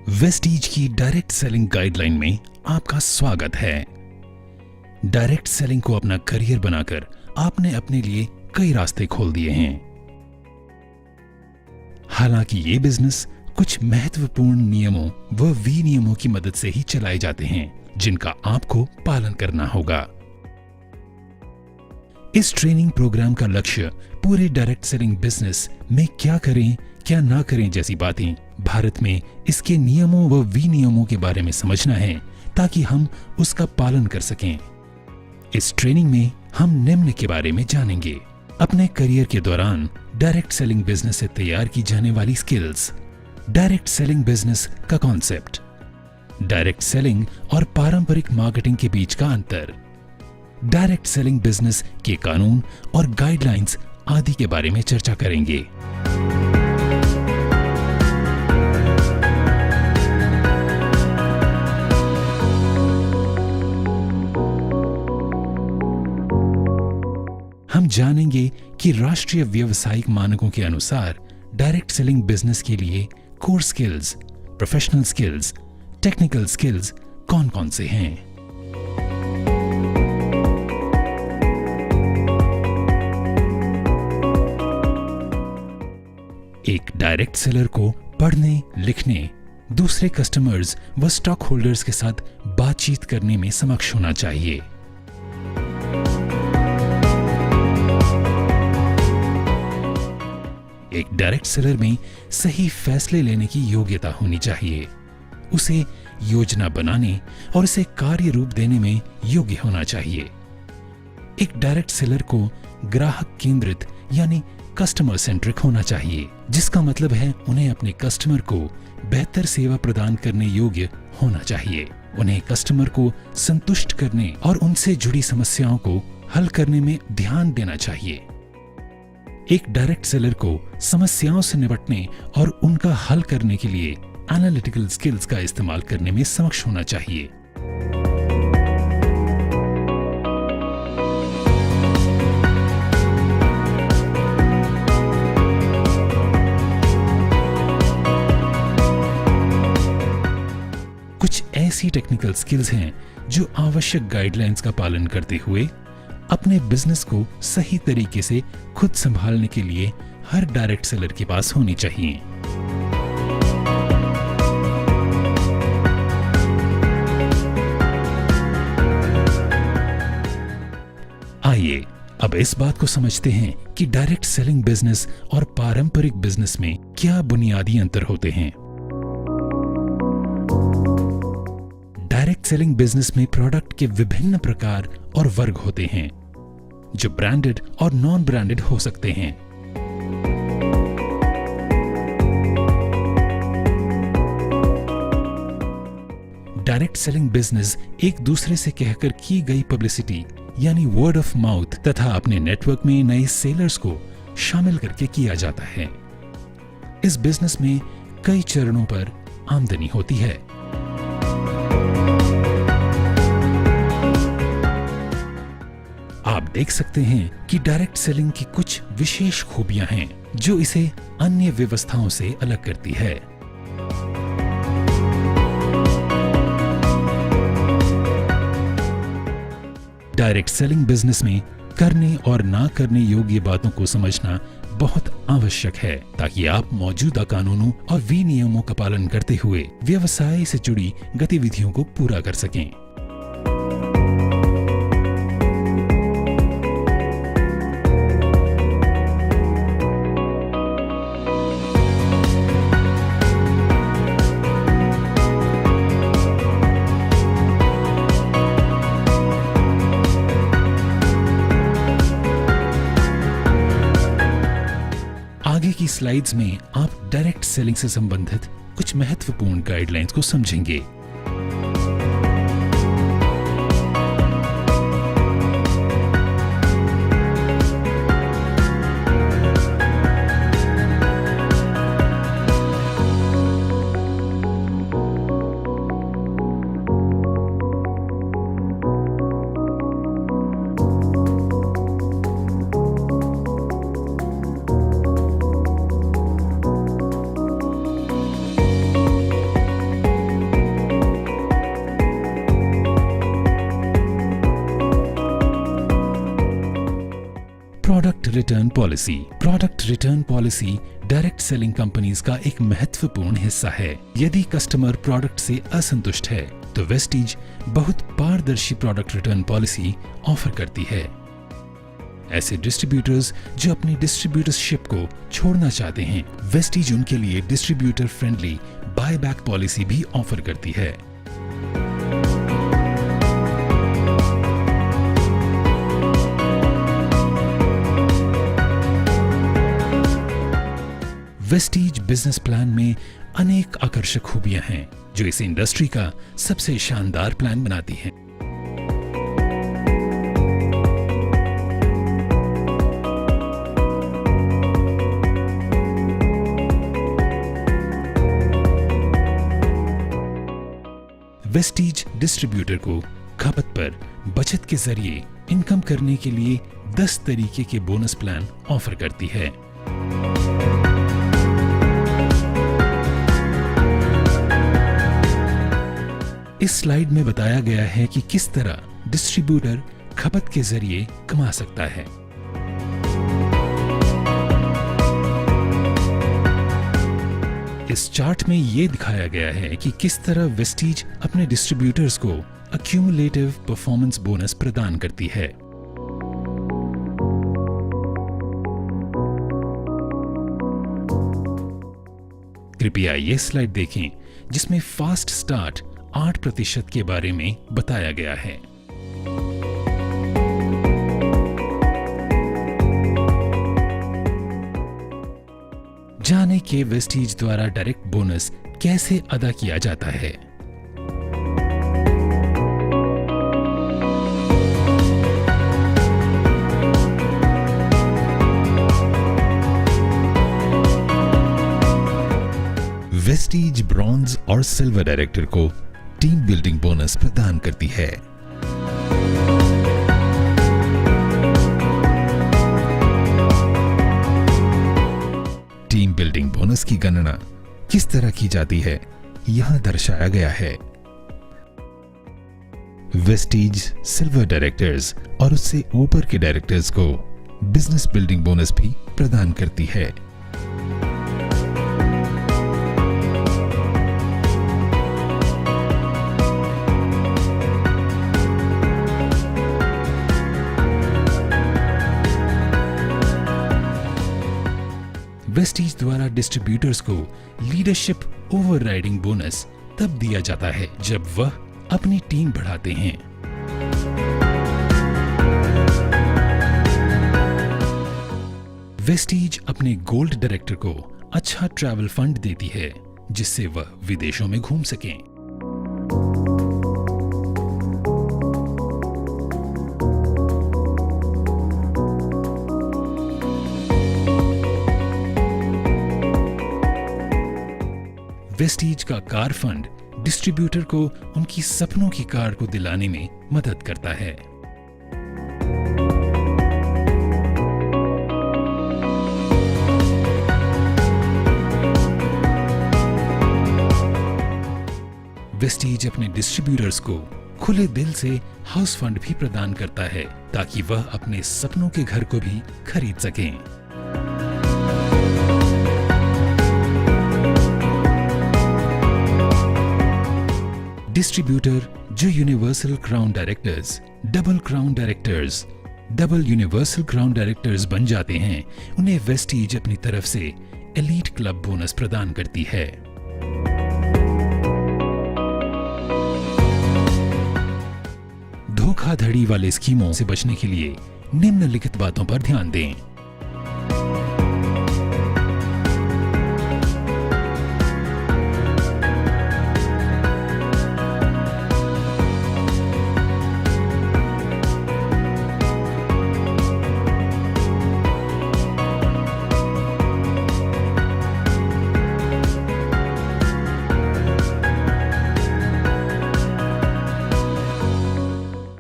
Vestige की direct selling guideline में आपका स्वागत है। डायरेक्ट सेलिंग को अपना करियर बनाकर आपने अपने लिए कई रास्ते खोल दिए हैं। हालांकि ये बिजनेस कुछ महत्वपूर्ण नियमों व विनियमों की मदद से ही चलाए जाते हैं, जिनका आपको पालन करना होगा। इस ट्रेनिंग प्रोग्राम का लक्ष्य पूरे डायरेक्ट सेलिंग बिजनेस में क्या करें क्या ना करें जैसी बातें भारत में इसके नियमों व विनियमों के बारे में समझना है, ताकि हम उसका पालन कर सकें। इस ट्रेनिंग में हम निम्न के बारे में जानेंगे: अपने करियर के दौरान डायरेक्ट सेलिंग बिजनेस से तैयार की जाने वाली स्किल्स, डायरेक्ट सेलिंग बिजनेस का कॉन्सेप्ट, डायरेक्ट सेलिंग और पारंपरिक मार्केटिंग के बीच का अंतर, डायरेक्ट सेलिंग बिजनेस के कानून और गाइडलाइंस आदि के बारे में चर्चा करेंगे। हम जानेंगे कि राष्ट्रीय व्यावसायिक मानकों के अनुसार डायरेक्ट सेलिंग बिजनेस के लिए core skills, professional skills, technical skills कौन-कौन से हैं। एक डायरेक्ट सेलर को पढ़ने, लिखने, दूसरे कस्टमर्स व स्टॉक होल्डर्स के साथ बातचीत करने में सक्षम होना चाहिए। एक डायरेक्ट सेलर में सही फैसले लेने की योग्यता होनी चाहिए। उसे योजना बनाने और इसे कार्य रूप देने में योग्य होना चाहिए। एक डायरेक्ट सेलर को ग्राहक केंद्रित यानी कस्टमर सेंट्रिक होना चाहिए, जिसका मतलब है उन्हें अपने कस्टमर को बेहतर सेवा प्रदान करने योग्य होना चाहिए। उन्हें कस्टमर को संतुष्ट करने और उनसे जुड़ी समस्याओं को हल करने में ध्यान देना चाहिए। एक डायरेक्ट सेलर को समस्याओं से निपटने और उनका हल करने के लिए एनालिटिकल स्किल्स का इस्तेमाल करने में सक्षम होना चाहिए। कुछ ऐसी टेक्निकल स्किल्स हैं जो आवश्यक गाइडलाइंस का पालन करते हुए अपने बिजनेस को सही तरीके से खुद संभालने के लिए हर डायरेक्ट सेलर के पास होनी चाहिए। आइए अब इस बात को समझते हैं कि डायरेक्ट सेलिंग बिजनेस और पारंपरिक बिजनेस में क्या बुनियादी अंतर होते हैं। डायरेक्ट सेलिंग बिजनेस में प्रोडक्ट के विभिन्न प्रकार और वर्ग होते हैं, जो ब्रांडेड और नॉन ब्रांडेड हो सकते हैं। डायरेक्ट सेलिंग बिजनेस एक दूसरे से कहकर की गई पब्लिसिटी यानी वर्ड ऑफ माउथ तथा अपने नेटवर्क में नए सेलर्स को शामिल करके किया जाता है। इस बिजनेस में कई चरणों पर आमदनी होती है। आप देख सकते हैं कि डायरेक्ट सेलिंग की कुछ विशेष खूबियां हैं जो इसे अन्य व्यवस्थाओं से अलग करती है। डायरेक्ट सेलिंग बिजनेस में करने और ना करने योग्य बातों को समझना बहुत आवश्यक है, ताकि आप मौजूदा कानूनों और विनियमों का पालन करते हुए व्यवसाय से जुड़ी गतिविधियों को पूरा कर सकें। आगे की स्लाइड्स में आप डायरेक्ट सेलिंग से संबंधित कुछ महत्वपूर्ण गाइडलाइंस को समझेंगे। Return policy. Product return policy direct selling companies का एक महत्वपूर्ण हिस्सा है। यदि कस्टमर प्रोडक्ट से असंतुष्ट है तो वेस्टीज बहुत पारदर्शी प्रोडक्ट रिटर्न पॉलिसी ऑफर करती है। ऐसे डिस्ट्रीब्यूटर्स जो अपनी डिस्ट्रीब्यूटरशिप को छोड़ना चाहते हैं, वेस्टीज उनके लिए डिस्ट्रीब्यूटर फ्रेंडली बायबैक पॉलिसी भी ऑफर करती है। वेस्टीज बिजनेस प्लान में अनेक आकर्षक खूबियां हैं जो इस इंडस्ट्री का सबसे शानदार प्लान बनाती हैं। वेस्टीज डिस्ट्रीब्यूटर को खपत पर बचत के जरिए इनकम करने के लिए 10 तरीके के बोनस प्लान ऑफर करती है। इस स्लाइड में बताया गया है कि किस तरह डिस्ट्रीब्यूटर खपत के जरिए कमा सकता है। इस चार्ट में यह दिखाया गया है कि किस तरह वेस्टीज अपने डिस्ट्रीब्यूटर्स को अक्यूमुलेटिव परफॉर्मेंस बोनस प्रदान करती है। कृपया यह स्लाइड देखें जिसमें फास्ट स्टार्ट 8% के बारे में बताया गया है। जाने के वेस्टीज द्वारा डायरेक्ट बोनस कैसे अदा किया जाता है। वेस्टीज ब्रॉन्ज और सिल्वर डायरेक्टर को टीम बिल्डिंग बोनस प्रदान करती है। टीम बिल्डिंग बोनस की गणना किस तरह की जाती है यहां दर्शाया गया है। वेस्टीज सिल्वर डायरेक्टर्स और उससे ऊपर के डायरेक्टर्स को बिजनेस बिल्डिंग बोनस भी प्रदान करती है। वेस्टीज द्वारा डिस्ट्रीब्यूटर्स को लीडरशिप ओवरराइडिंग बोनस तब दिया जाता है जब वह अपनी टीम बढ़ाते हैं। वेस्टीज अपने गोल्ड डायरेक्टर को अच्छा ट्रैवल फंड देती है जिससे वह विदेशों में घूम सकें। वेस्टीज का कार फंड डिस्ट्रीब्यूटर को उनकी सपनों की कार को दिलाने में मदद करता है। वेस्टीज अपने डिस्ट्रीब्यूटर्स को खुले दिल से हाउस फंड भी प्रदान करता है ताकि वह अपने सपनों के घर को भी खरीद सकें। डिस्ट्रीब्यूटर जो universal crown directors, double universal crown directors बन जाते हैं, उन्हें वेस्टीज अपनी तरफ से एलीट क्लब बोनस प्रदान करती है। धोखाधड़ी वाले स्कीमों से बचने के लिए निम्नलिखित बातों पर ध्यान दें।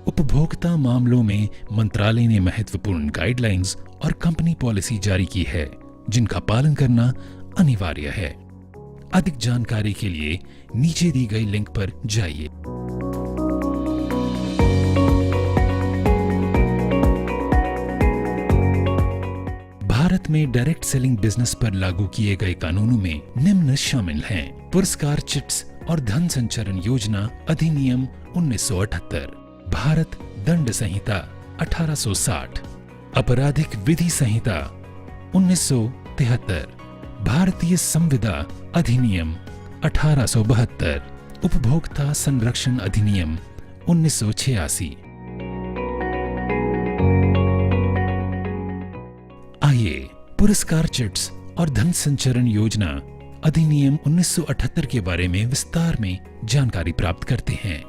उपभोक्ता मामलों में मंत्रालय ने महत्वपूर्ण गाइडलाइंस और कंपनी पॉलिसी जारी की है जिनका पालन करना अनिवार्य है। अधिक जानकारी के लिए नीचे दी गई लिंक पर जाइए। भारत में डायरेक्ट सेलिंग बिजनेस पर लागू किए गए कानूनों में निम्न शामिल हैं: पुरस्कार चिट्स और धन संचरण योजना अधिनियम 1978, भारत दंड संहिता 1860, आपराधिक विधि संहिता 1973, भारतीय संविदा अधिनियम 1872, उपभोक्ता संरक्षण अधिनियम 1986। आइए पुरस्कार चिट्स और धन संचरण योजना अधिनियम 1978 के बारे में विस्तार में जानकारी प्राप्त करते हैं।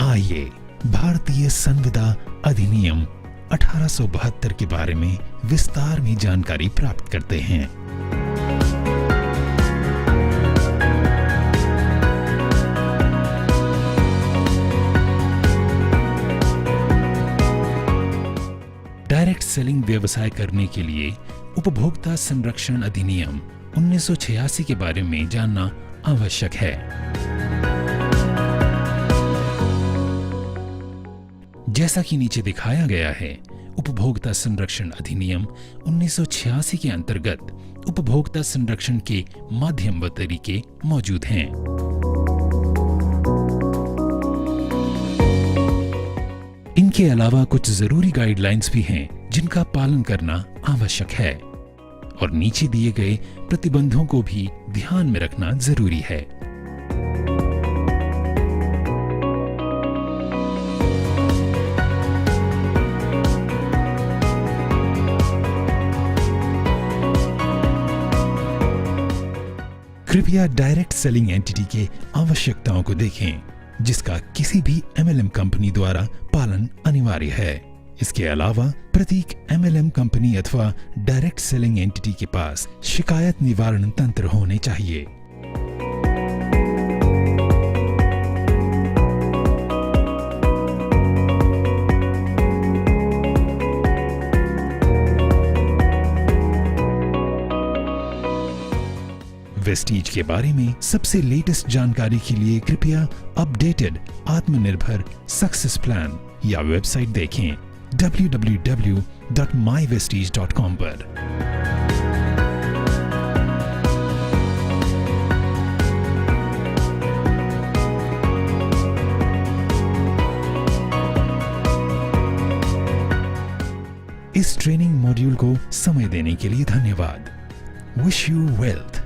आइए भारतीय संविदा अधिनियम 1872 के बारे में विस्तार में जानकारी प्राप्त करते हैं। डायरेक्ट सेलिंग व्यवसाय करने के लिए उपभोक्ता संरक्षण अधिनियम 1986 के बारे में जानना आवश्यक है। जैसा कि नीचे दिखाया गया है, उपभोक्ता संरक्षण अधिनियम 1986 के अंतर्गत उपभोक्ता संरक्षण के माध्यम व तरीके मौजूद हैं। इनके अलावा कुछ जरूरी गाइडलाइंस भी हैं जिनका पालन करना आवश्यक है और नीचे दिए गए प्रतिबंधों को भी ध्यान में रखना जरूरी है। कृपया डायरेक्ट सेलिंग एंटिटी के आवश्यकताओं को देखें, जिसका किसी भी एमएलएम कंपनी द्वारा पालन अनिवार्य है। इसके अलावा प्रत्येक एमएलएम कंपनी अथवा डायरेक्ट सेलिंग एंटिटी के पास शिकायत निवारण तंत्र होने चाहिए। वेस्टीज के बारे में सबसे लेटेस्ट जानकारी के लिए कृपया अपडेटेड आत्मनिर्भर सक्सेस प्लान या वेबसाइट देखें www.mywestige.com पर। इस ट्रेनिंग मॉड्यूल को समय देने के लिए धन्यवाद। Wish you wealth.